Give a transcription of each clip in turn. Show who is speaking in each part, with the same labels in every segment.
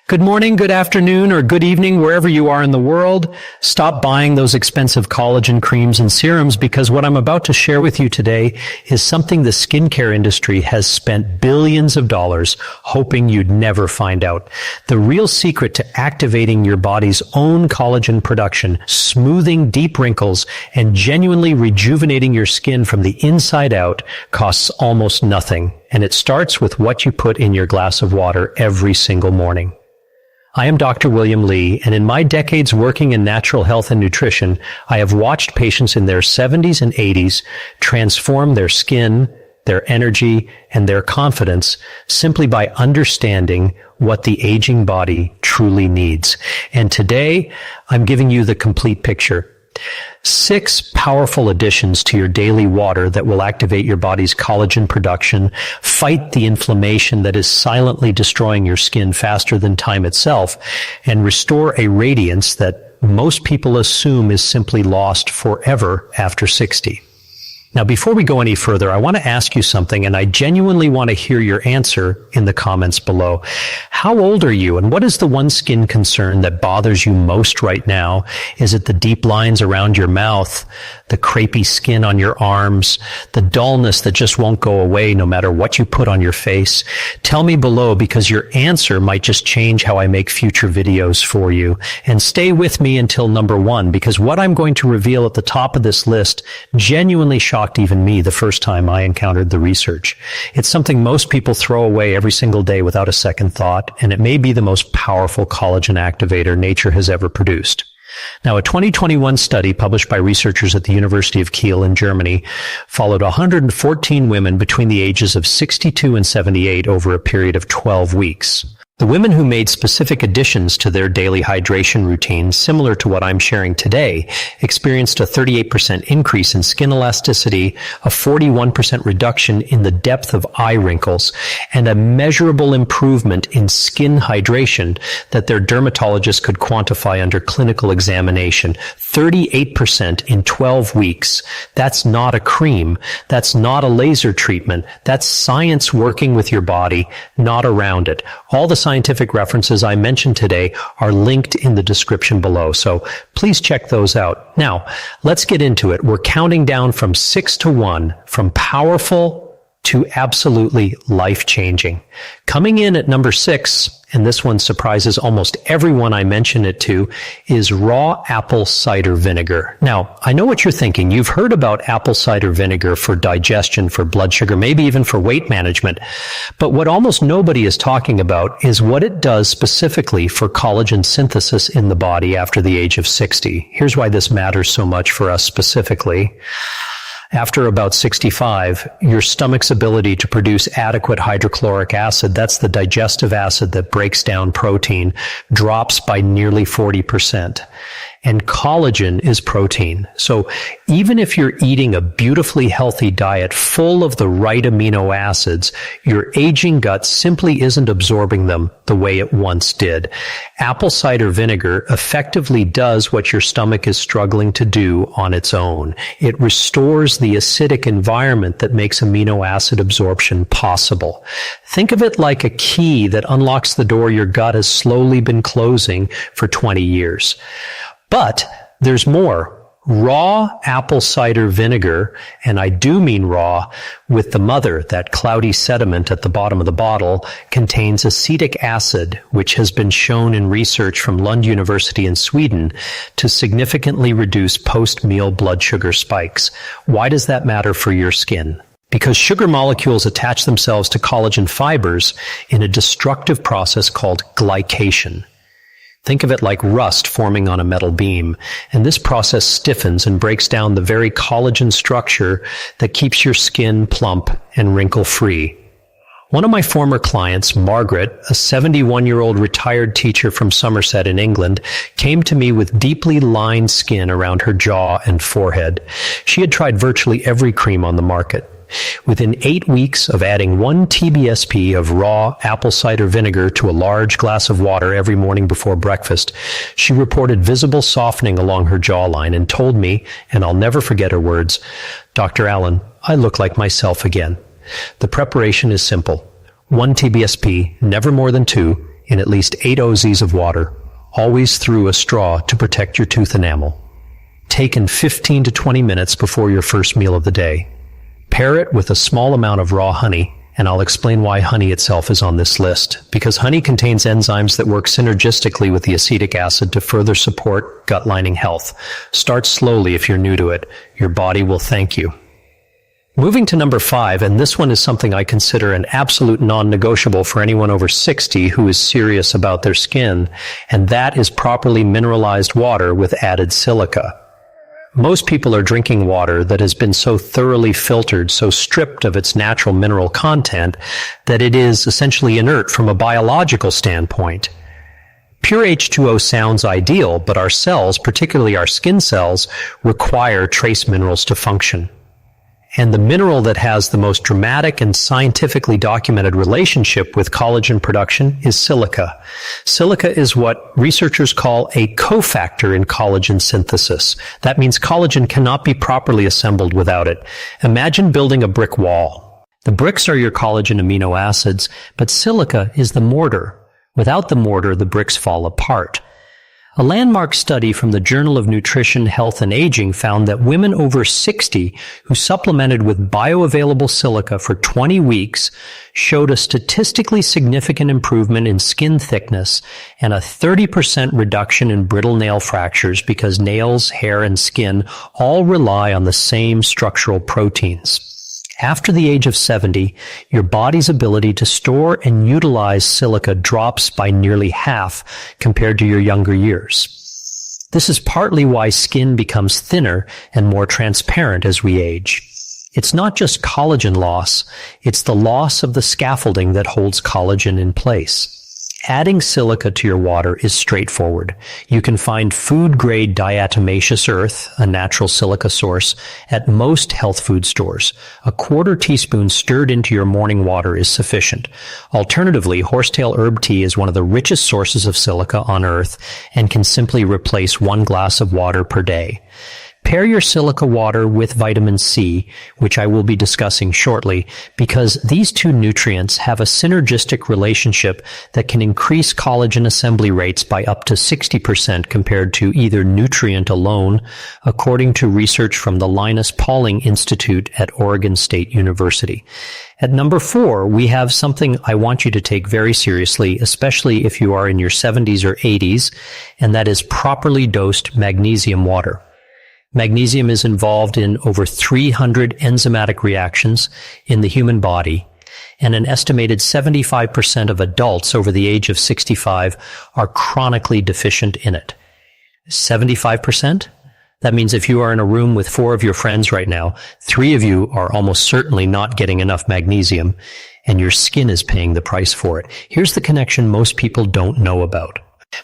Speaker 1: Good morning, good afternoon, or good evening, wherever you are in the world. Stop buying those expensive collagen creams and serums, because what I'm about to share with you today is something the skincare industry has spent billions of dollars hoping you'd never find out. The real secret to activating your body's own collagen production, smoothing deep wrinkles, and genuinely rejuvenating your skin from the inside out costs almost nothing. And it starts with what you put in your glass of water every single morning. I am Dr. William Lee, and in my decades working in natural health and nutrition, I have watched patients in their 70s and 80s transform their skin, their energy, and their confidence simply by understanding what the aging body truly needs. And today, I'm giving you the complete picture. 6 powerful additions to your daily water that will activate your body's collagen production, fight the inflammation that is silently destroying your skin faster than time itself, and restore a radiance that most people assume is simply lost forever after 60. Now, before we go any further, I want to ask you something, and I genuinely want to hear your answer in the comments below. How old are you, and what is the one skin concern that bothers you most right now? Is it the deep lines around your mouth, the crepey skin on your arms, the dullness that just won't go away no matter what you put on your face? Tell me below, because your answer might just change how I make future videos for you. And stay with me until number 1, because what I'm going to reveal at the top of this list genuinely shocked even me the first time I encountered the research. It's something most people throw away every single day without a second thought, and it may be the most powerful collagen activator nature has ever produced. Now, a 2021 study published by researchers at the University of Kiel in Germany followed 114 women between the ages of 62 and 78 over a period of 12 weeks. The women who made specific additions to their daily hydration routines, similar to what I'm sharing today, experienced a 38% increase in skin elasticity, a 41% reduction in the depth of eye wrinkles, and a measurable improvement in skin hydration that their dermatologist could quantify under clinical examination. 38% in 12 weeks. That's not a cream. That's not a laser treatment. That's science working with your body, not around it. All the scientific references I mentioned today are linked in the description below, so please check those out. Now, let's get into it. We're counting down from 6 to 1, from powerful to absolutely life-changing. Coming in at number 6, and this one surprises almost everyone I mention it to, is raw apple cider vinegar. Now, I know what you're thinking. You've heard about apple cider vinegar for digestion, for blood sugar, maybe even for weight management. But what almost nobody is talking about is what it does specifically for collagen synthesis in the body after the age of 60. Here's why this matters so much for us specifically. After about 65, your stomach's ability to produce adequate hydrochloric acid, that's the digestive acid that breaks down protein, drops by nearly 40%. And collagen is protein. So even if you're eating a beautifully healthy diet full of the right amino acids, your aging gut simply isn't absorbing them the way it once did. Apple cider vinegar effectively does what your stomach is struggling to do on its own. It restores the acidic environment that makes amino acid absorption possible. Think of it like a key that unlocks the door your gut has slowly been closing for 20 years. But there's more. Raw apple cider vinegar, and I do mean raw, with the mother, that cloudy sediment at the bottom of the bottle, contains acetic acid, which has been shown in research from Lund University in Sweden to significantly reduce post-meal blood sugar spikes. Why does that matter for your skin? Because sugar molecules attach themselves to collagen fibers in a destructive process called glycation. Think of it like rust forming on a metal beam, and this process stiffens and breaks down the very collagen structure that keeps your skin plump and wrinkle-free. One of my former clients, Margaret, a 71-year-old retired teacher from Somerset in England, came to me with deeply lined skin around her jaw and forehead. She had tried virtually every cream on the market. Within 8 weeks of adding 1 TBSP of raw apple cider vinegar to a large glass of water every morning before breakfast, she reported visible softening along her jawline and told me, and I'll never forget her words, "Dr. Allen, I look like myself again." The preparation is simple. 1 TBSP, never more than 2, in at least 8 oz of water, always through a straw to protect your tooth enamel. Taken 15 to 20 minutes before your first meal of the day. Pair it with a small amount of raw honey, and I'll explain why honey itself is on this list. Because honey contains enzymes that work synergistically with the acetic acid to further support gut lining health. Start slowly if you're new to it. Your body will thank you. Moving to number 5, and this one is something I consider an absolute non-negotiable for anyone over 60 who is serious about their skin, and that is properly mineralized water with added silica. Most people are drinking water that has been so thoroughly filtered, so stripped of its natural mineral content, that it is essentially inert from a biological standpoint. Pure H2O sounds ideal, but our cells, particularly our skin cells, require trace minerals to function. And the mineral that has the most dramatic and scientifically documented relationship with collagen production is silica. Silica is what researchers call a cofactor in collagen synthesis. That means collagen cannot be properly assembled without it. Imagine building a brick wall. The bricks are your collagen amino acids, but silica is the mortar. Without the mortar, the bricks fall apart. A landmark study from the Journal of Nutrition, Health and Aging found that women over 60 who supplemented with bioavailable silica for 20 weeks showed a statistically significant improvement in skin thickness and a 30% reduction in brittle nail fractures because nails, hair, and skin all rely on the same structural proteins. After the age of 70, your body's ability to store and utilize silica drops by nearly half compared to your younger years. This is partly why skin becomes thinner and more transparent as we age. It's not just collagen loss, it's the loss of the scaffolding that holds collagen in place. Adding silica to your water is straightforward. You can find food-grade diatomaceous earth, a natural silica source, at most health food stores. A quarter teaspoon stirred into your morning water is sufficient. Alternatively, horsetail herb tea is one of the richest sources of silica on earth and can simply replace 1 glass of water per day. Pair your silica water with vitamin C, which I will be discussing shortly, because these two nutrients have a synergistic relationship that can increase collagen assembly rates by up to 60% compared to either nutrient alone, according to research from the Linus Pauling Institute at Oregon State University. At number 4, we have something I want you to take very seriously, especially if you are in your 70s or 80s, and that is properly dosed magnesium water. Magnesium is involved in over 300 enzymatic reactions in the human body, and an estimated 75% of adults over the age of 65 are chronically deficient in it. 75%? That means if you are in a room with 4 of your friends right now, 3 of you are almost certainly not getting enough magnesium, and your skin is paying the price for it. Here's the connection most people don't know about.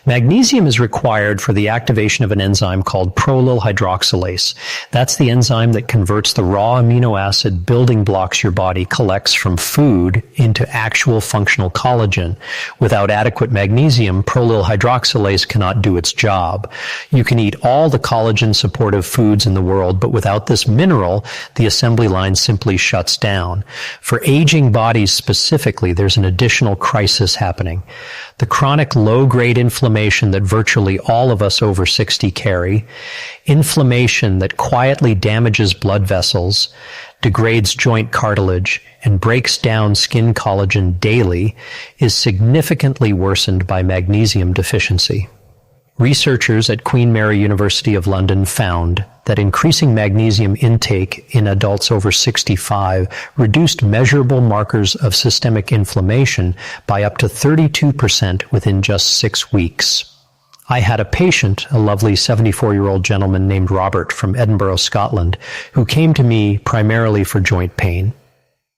Speaker 1: Magnesium is required for the activation of an enzyme called prolyl hydroxylase. That's the enzyme that converts the raw amino acid building blocks your body collects from food into actual functional collagen. Without adequate magnesium, prolyl hydroxylase cannot do its job. You can eat all the collagen-supportive foods in the world, but without this mineral, the assembly line simply shuts down. For aging bodies specifically, there's an additional crisis happening. The chronic low-grade inflammation that virtually all of us over 60 carry, inflammation that quietly damages blood vessels, degrades joint cartilage, and breaks down skin collagen daily, is significantly worsened by magnesium deficiency. Researchers at Queen Mary University of London found that increasing magnesium intake in adults over 65 reduced measurable markers of systemic inflammation by up to 32% within just 6 weeks. I had a patient, a lovely 74-year-old gentleman named Robert from Edinburgh, Scotland, who came to me primarily for joint pain.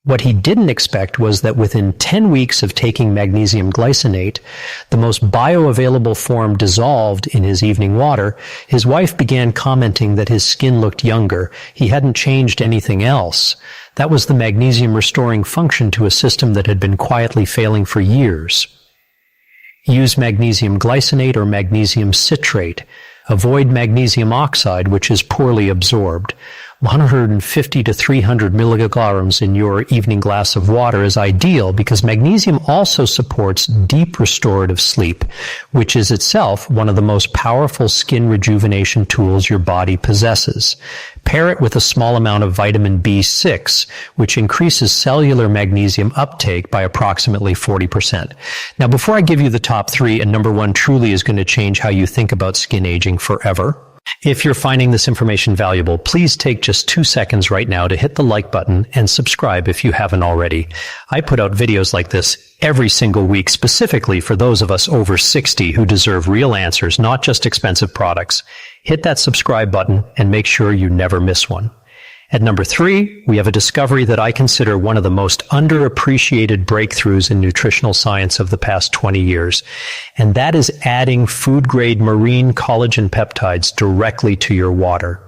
Speaker 1: What he didn't expect was that within 10 weeks of taking magnesium glycinate, the most bioavailable form dissolved in his evening water, his wife began commenting that his skin looked younger. He hadn't changed anything else. That was the magnesium restoring function to a system that had been quietly failing for years. Use magnesium glycinate or magnesium citrate. Avoid magnesium oxide, which is poorly absorbed. 150 to 300 milligrams in your evening glass of water is ideal because magnesium also supports deep restorative sleep, which is itself one of the most powerful skin rejuvenation tools your body possesses. Pair it with a small amount of vitamin B6, which increases cellular magnesium uptake by approximately 40%. Now, before I give you the top three, and number one truly is going to change how you think about skin aging forever. If you're finding this information valuable, please take just 2 seconds right now to hit the like button and subscribe if you haven't already. I put out videos like this every single week specifically for those of us over 60 who deserve real answers, not just expensive products. Hit that subscribe button and make sure you never miss one. At number three, we have a discovery that I consider one of the most underappreciated breakthroughs in nutritional science of the past 20 years, and that is adding food-grade marine collagen peptides directly to your water.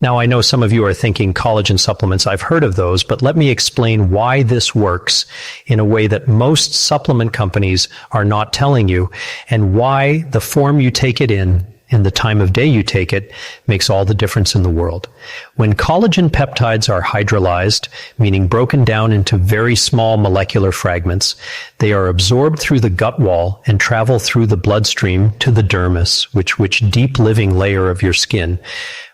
Speaker 1: Now, I know some of you are thinking collagen supplements. I've heard of those, but let me explain why this works in a way that most supplement companies are not telling you, and why the form you take it in and the time of day you take it makes all the difference in the world. When collagen peptides are hydrolyzed, meaning broken down into very small molecular fragments, they are absorbed through the gut wall and travel through the bloodstream to the dermis, which deep living layer of your skin.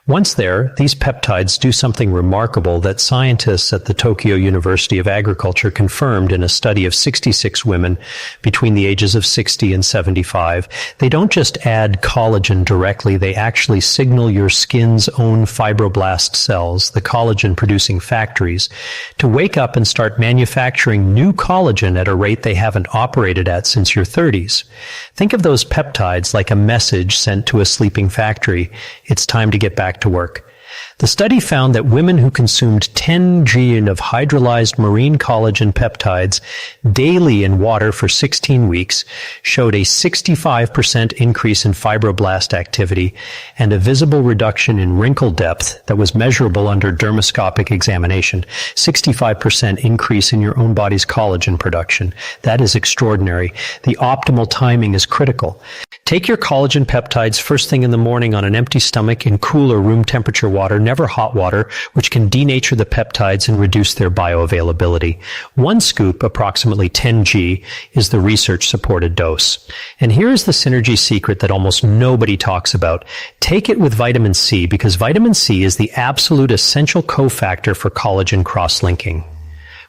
Speaker 1: Once there, these peptides do something remarkable that scientists at the Tokyo University of Agriculture confirmed in a study of 66 women between the ages of 60 and 75. They don't just add collagen directly, they actually signal your skin's own fibroblast cells, the collagen-producing factories, to wake up and start manufacturing new collagen at a rate they haven't operated at since your 30s. Think of those peptides like a message sent to a sleeping factory. It's time to get back to work. The study found that women who consumed 10 g of hydrolyzed marine collagen peptides daily in water for 16 weeks showed a 65% increase in fibroblast activity and a visible reduction in wrinkle depth that was measurable under dermoscopic examination. 65% increase in your own body's collagen production. That is extraordinary. The optimal timing is critical. Take your collagen peptides first thing in the morning on an empty stomach in cool or room temperature water, never hot water, which can denature the peptides and reduce their bioavailability. One scoop, approximately 10 g, is the research-supported dose. And here's the synergy secret that almost nobody talks about. Take it with vitamin C, because vitamin C is the absolute essential cofactor for collagen cross-linking.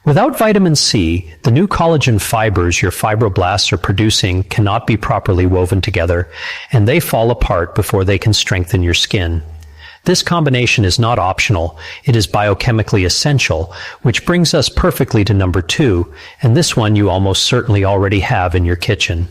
Speaker 1: Without vitamin C, the new collagen fibers your fibroblasts are producing cannot be properly woven together, and they fall apart before they can strengthen your skin. This combination is not optional, it is biochemically essential, which brings us perfectly to number two, and this one you almost certainly already have in your kitchen.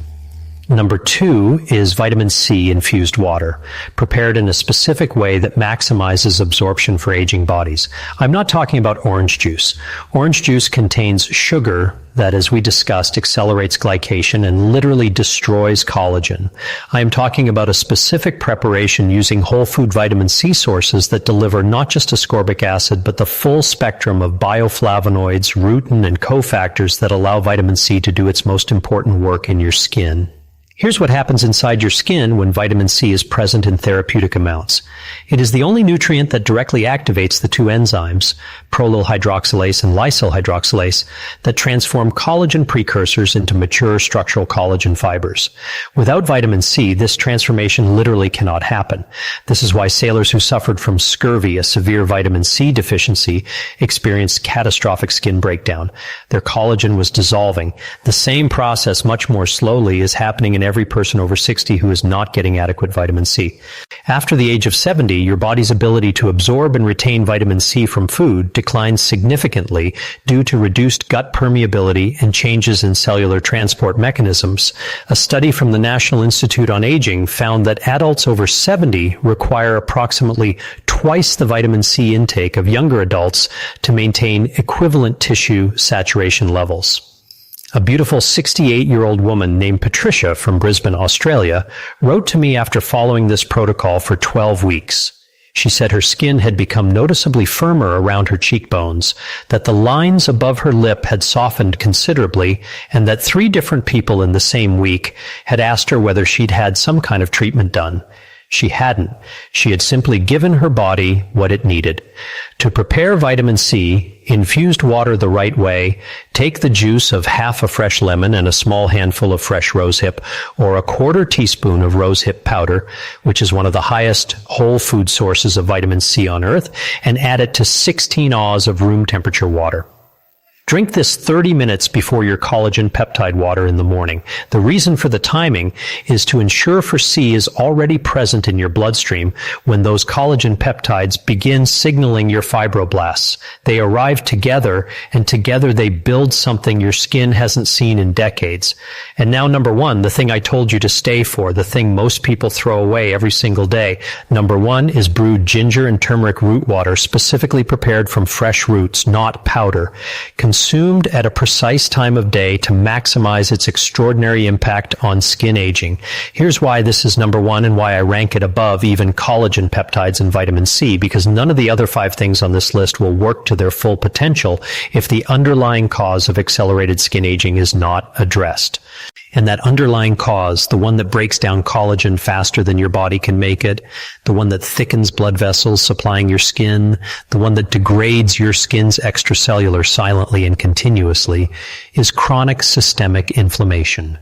Speaker 1: Number two is vitamin C infused water, prepared in a specific way that maximizes absorption for aging bodies. I'm not talking about orange juice. Orange juice contains sugar that, as we discussed, accelerates glycation and literally destroys collagen. I am talking about a specific preparation using whole food vitamin C sources that deliver not just ascorbic acid, but the full spectrum of bioflavonoids, rutin, and cofactors that allow vitamin C to do its most important work in your skin. Here's what happens inside your skin when vitamin C is present in therapeutic amounts. It is the only nutrient that directly activates the two enzymes, prolyl hydroxylase and lysyl hydroxylase, that transform collagen precursors into mature structural collagen fibers. Without vitamin C, this transformation literally cannot happen. This is why sailors who suffered from scurvy, a severe vitamin C deficiency, experienced catastrophic skin breakdown. Their collagen was dissolving. The same process, much more slowly, is happening in every person over 60 who is not getting adequate vitamin C. After the age of 70, your body's ability to absorb and retain vitamin C from food declines significantly due to reduced gut permeability and changes in cellular transport mechanisms. A study from the National Institute on Aging found that adults over 70 require approximately twice the vitamin C intake of younger adults to maintain equivalent tissue saturation levels. A beautiful 68-year-old woman named Patricia from Brisbane, Australia, wrote to me after following this protocol for 12 weeks. She said her skin had become noticeably firmer around her cheekbones, that the lines above her lip had softened considerably, and that 3 different people in the same week had asked her whether she'd had some kind of treatment done. She hadn't. She had simply given her body what it needed. To prepare vitamin C, infused water the right way, take the juice of half a fresh lemon and a small handful of fresh rosehip, or a quarter teaspoon of rosehip powder, which is one of the highest whole food sources of vitamin C on earth, and add it to 16 oz of room temperature water. Drink this 30 minutes before your collagen peptide water in the morning. The reason for the timing is to ensure for C is already present in your bloodstream when those collagen peptides begin signaling your fibroblasts. They arrive together, and together they build something your skin hasn't seen in decades. And now, number one, the thing I told you to stay for, the thing most people throw away every single day. Number one is brewed ginger and turmeric root water, specifically prepared from fresh roots, not powder. Consumed at a precise time of day to maximize its extraordinary impact on skin aging. Here's why this is number one and why I rank it above even collagen peptides and vitamin C, because none of the other 5 things on this list will work to their full potential if the underlying cause of accelerated skin aging is not addressed. And that underlying cause, the one that breaks down collagen faster than your body can make it, the one that thickens blood vessels supplying your skin, the one that degrades your skin's extracellular silently and continuously, is chronic systemic inflammation.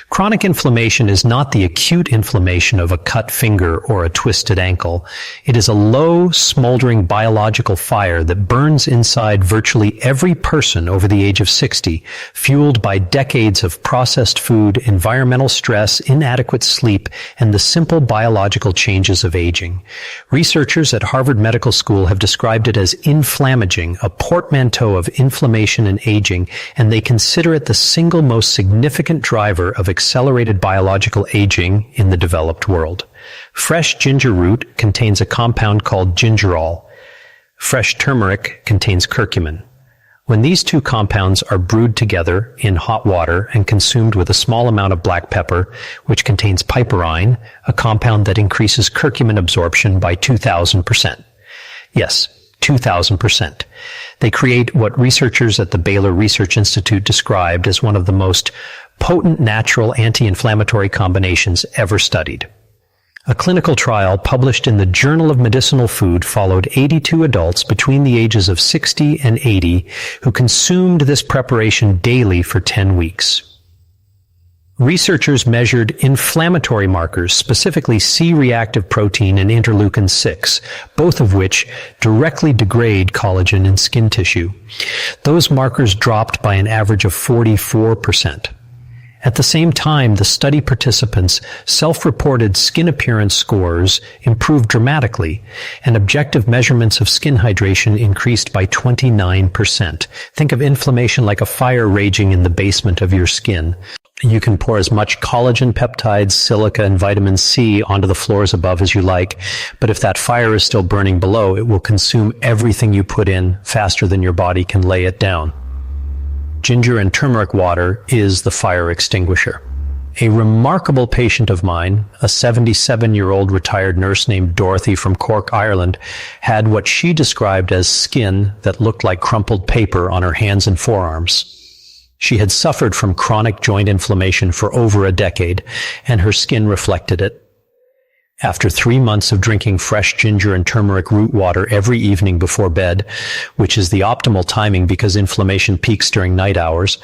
Speaker 1: Chronic inflammation is not the acute inflammation of a cut finger or a twisted ankle. It is a low, smoldering biological fire that burns inside virtually every person over the age of 60, fueled by decades of processed food, environmental stress, inadequate sleep, and the simple biological changes of aging. Researchers at Harvard Medical School have described it as inflammaging, a portmanteau of inflammation and aging, and they consider it the single most significant driver of accelerated biological aging in the developed world. Fresh ginger root contains a compound called gingerol. Fresh turmeric contains curcumin. When these two compounds are brewed together in hot water and consumed with a small amount of black pepper, which contains piperine, a compound that increases curcumin absorption by 2,000%. Yes, 2,000%. They create what researchers at the Baylor Research Institute described as one of the most potent natural anti-inflammatory combinations ever studied. A clinical trial published in the Journal of Medicinal Food followed 82 adults between the ages of 60 and 80 who consumed this preparation daily for 10 weeks. Researchers measured inflammatory markers, specifically C-reactive protein and interleukin-6, both of which directly degrade collagen in skin tissue. Those markers dropped by an average of 44%. At the same time, the study participants' self-reported skin appearance scores improved dramatically, and objective measurements of skin hydration increased by 29%. Think of inflammation like a fire raging in the basement of your skin. You can pour as much collagen, peptides, silica, and vitamin C onto the floors above as you like, but if that fire is still burning below, it will consume everything you put in faster than your body can lay it down. Ginger and turmeric water is the fire extinguisher. A remarkable patient of mine, a 77-year-old retired nurse named Dorothy from Cork, Ireland, had what she described as skin that looked like crumpled paper on her hands and forearms. She had suffered from chronic joint inflammation for over a decade, and her skin reflected it. After 3 months of drinking fresh ginger and turmeric root water every evening before bed, which is the optimal timing because inflammation peaks during night hours,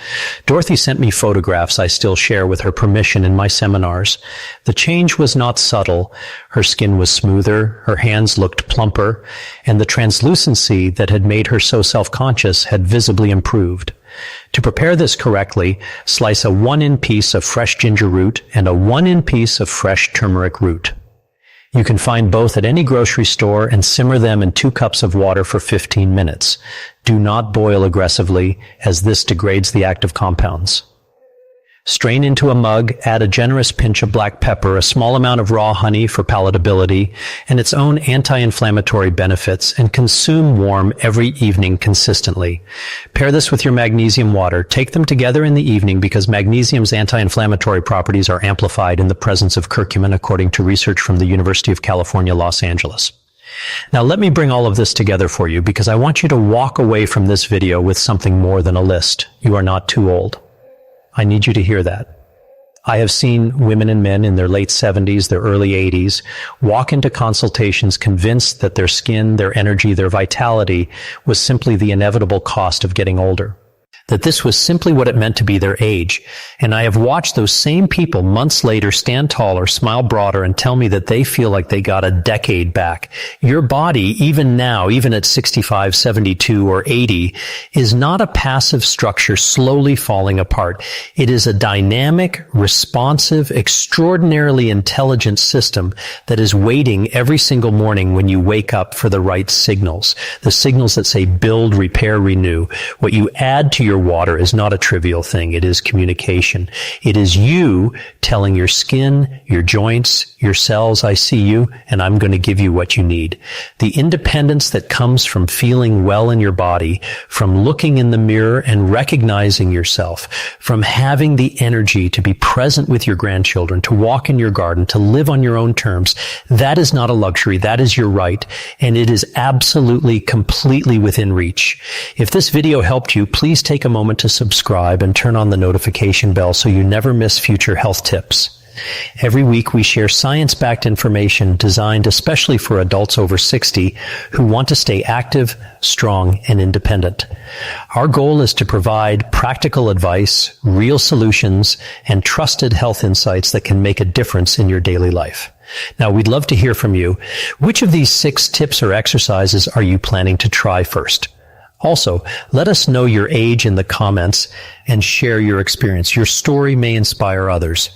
Speaker 1: Dorothy sent me photographs I still share with her permission in my seminars. The change was not subtle. Her skin was smoother, her hands looked plumper, and the translucency that had made her so self-conscious had visibly improved. To prepare this correctly, slice a 1-in piece of fresh ginger root and a 1-in piece of fresh turmeric root. You can find both at any grocery store and simmer them in 2 cups of water for 15 minutes. Do not boil aggressively, as this degrades the active compounds. Strain into a mug, add a generous pinch of black pepper, a small amount of raw honey for palatability, and its own anti-inflammatory benefits, and consume warm every evening consistently. Pair this with your magnesium water. Take them together in the evening because magnesium's anti-inflammatory properties are amplified in the presence of curcumin, according to research from the University of California, Los Angeles. Now let me bring all of this together for you because I want you to walk away from this video with something more than a list. You are not too old. I need you to hear that. I have seen women and men in their late 70s, their early 80s, walk into consultations convinced that their skin, their energy, their vitality was simply the inevitable cost of getting older. That this was simply what it meant to be their age. And I have watched those same people months later stand taller, smile broader, and tell me that they feel like they got a decade back. Your body, even now, even at 65, 72, or 80, is not a passive structure slowly falling apart. It is a dynamic, responsive, extraordinarily intelligent system that is waiting every single morning when you wake up for the right signals. The signals that say build, repair, renew. What you add to your water is not a trivial thing. It is communication. It is you telling your skin, your joints, your cells, I see you, and I'm going to give you what you need. The independence that comes from feeling well in your body, from looking in the mirror and recognizing yourself, from having the energy to be present with your grandchildren, to walk in your garden, to live on your own terms, that is not a luxury. That is your right, and it is absolutely, completely within reach. If this video helped you, please take a moment to subscribe and turn on the notification bell so you never miss future health tips. Every week we share science-backed information designed especially for adults over 60 who want to stay active, strong, and independent. Our goal is to provide practical advice, real solutions, and trusted health insights that can make a difference in your daily life. Now, we'd love to hear from you. Which of these 6 tips or exercises are you planning to try first? Also, let us know your age in the comments and share your experience. Your story may inspire others.